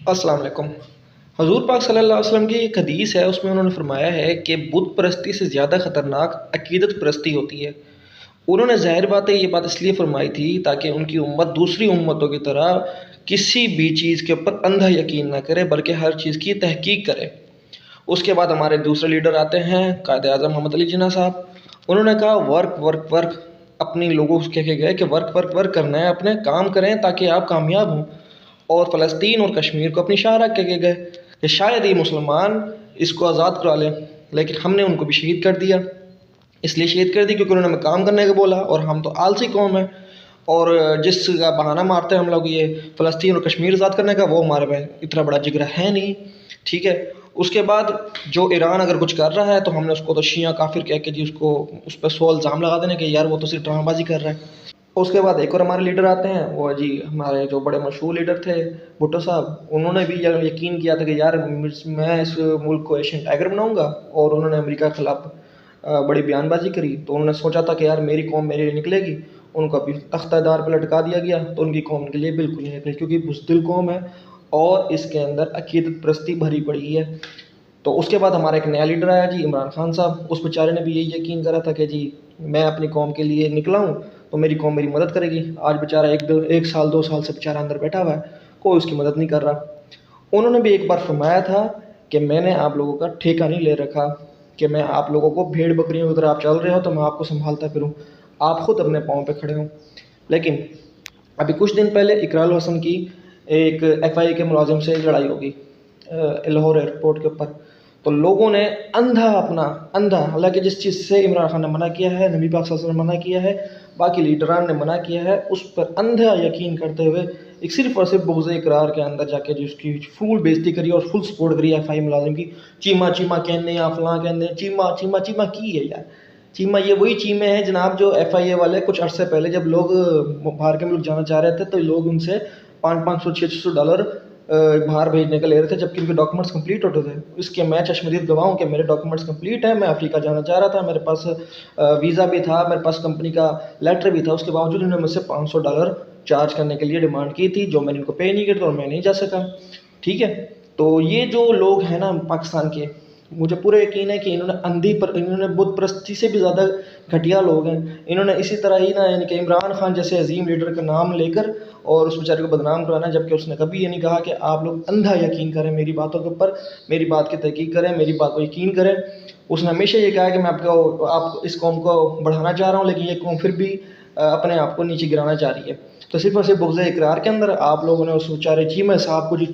अस्सलाम वालेकुम। हज़ूर पाक सल्लल्लाहु अलैहि वसल्लम की एक हदीस है, उसमें उन्होंने फरमाया है कि बुत परस्ती से ज़्यादा ख़तरनाक अकीदत परस्ती होती है। उन्होंने ज़ाहिर बात है ये बात इसलिए फरमाई थी ताकि उनकी उम्मत दूसरी उम्मतों की तरह किसी भी चीज़ के ऊपर अंधा यकीन ना करे बल्कि हर चीज़ की तहकीक करे। उसके बाद हमारे दूसरे लीडर आते हैं कायद-ए-आज़म मोहम्मद अली जिन्ना साहब। उन्होंने कहा वर्क वर्क वर्क, अपनी लोगों को कह के गए कि वर्क वर्क वर्क करना है, अपने काम करें ताकि आप कामयाब हों। और फ़लस्तीन और कश्मीर को अपनी शाह रख के गए कि शायद ये मुसलमान इसको आज़ाद करा लें, लेकिन हमने उनको भी शहीद कर दिया। इसलिए शहीद कर दी क्योंकि उन्होंने हमें काम करने को बोला और हम तो आलसी कौम है। और जिसका बहाना मारते हैं हम लोग ये फ़लस्तीन और कश्मीर आज़ाद करने का, वो हमारे में इतना बड़ा जिगरा है नहीं। ठीक है। उसके बाद जो ईरान अगर कुछ कर रहा है तो हमने उसको तो शिया काफिर कह के जी उसको उस पर सो इल्ज़ाम लगा देने कि यार वो तो सिर्फ ड्रामाबाजी कर रहा है। उसके बाद एक और हमारे लीडर आते हैं, वो जी हमारे जो बड़े मशहूर लीडर थे भुट्टो साहब। उन्होंने भी यकीन किया था कि यार मैं इस मुल्क को एशियन टाइगर बनाऊंगा, और उन्होंने अमेरिका के खिलाफ बड़ी बयानबाजी करी। तो उन्होंने सोचा था कि यार मेरी कौम मेरे लिए निकलेगी, उनको अभी तख्तादार पर लटका दिया गया। तो उनकी कौम के लिए बिल्कुल नहीं निकली क्योंकि बुज़दिल कौम है और इसके अंदर अकीदत परस्ती भरी पड़ी है। तो उसके बाद हमारा एक नया लीडर आया जी, इमरान खान साहब। उस बेचारे ने भी यही यकीन करा था कि जी मैं अपनी कौम के लिए निकला हूँ तो मेरी कौम मेरी मदद करेगी। आज बेचारा एक साल 2 साल से बेचारा अंदर बैठा हुआ है, कोई उसकी मदद नहीं कर रहा। उन्होंने भी एक बार फरमाया था कि मैंने आप लोगों का ठेका नहीं ले रखा, कि मैं आप लोगों को भेड़ बकरियों की तरह आप चल रहे हो तो मैं आपको संभालता फिरूँ, आप खुद अपने पाँव पे खड़े हों। लेकिन अभी कुछ दिन पहले इकराल हसन की एक एफआई के मुलाजिम से लड़ाई होगी लाहौर एयरपोर्ट के ऊपर। तो लोगों ने अंधा अपना अंधा, हालांकि जिस चीज़ से इमरान खान ने मना किया है, नबी पाक सल्लल्लाहु अलैहि वसल्लम ने मना किया है, बाकी लीडरान ने मना किया है, उस पर अंधा यकीन करते हुए एक सिर्फ और सिर्फ बुग़्ज़ इकरार के अंदर जाके जो उसकी फुल बेइज्जती करी और फुल सपोर्ट करी एफआई मुलाजिम की। चीमा चीमा कहने या फलां कहने, चीमा चीमा चीमा की है यार। चीमा ये वही चीमे हैं जनाब जो एफआईए वाले कुछ अरसे पहले जब लोग बाहर के मुल्क जाना चाह रहे थे तो लोग उनसे 500-600 डॉलर बाहर भेजने का ले रहे थे, जबकि उनके डॉक्यूमेंट्स कंप्लीट होते थे। इसके मैं चश्मदीद गवाह हूँ कि मेरे डॉक्यूमेंट्स कंप्लीट हैं, मैं अफ्रीका जाना चाह रहा था, मेरे पास वीज़ा भी था, मेरे पास कंपनी का लेटर भी था। उसके बावजूद उन्होंने मुझसे $500 चार्ज करने के लिए डिमांड की थी, जो मैंने इनको पे नहीं किया, तो मैं नहीं जा सका। ठीक है। तो ये जो लोग हैं ना पाकिस्तान के, मुझे पूरा यकीन है कि इन्होंने बुत परस्ती से भी ज़्यादा घटिया लोग हैं। इन्होंने इसी तरह ही ना, यानी कि इमरान खान जैसे अजीम लीडर का नाम लेकर और उस बेचारे को बदनाम करवाना, जबकि उसने कभी ये नहीं कहा कि आप लोग अंधा यकीन करें मेरी बातों के ऊपर, मेरी बात की तहकीक करें, मेरी बात को यकीन करें। उसने हमेशा ये कहा कि मैं आप इस कौम को बढ़ाना चाह रहा हूँ, लेकिन ये कौम फिर भी अपने आप को नीचे गिराना चाह रही है। तो सिर्फ और सिर्फ बुग़्ज़ इक़रार के अंदर आप लोगों ने उस बेचारे चीमा साहब को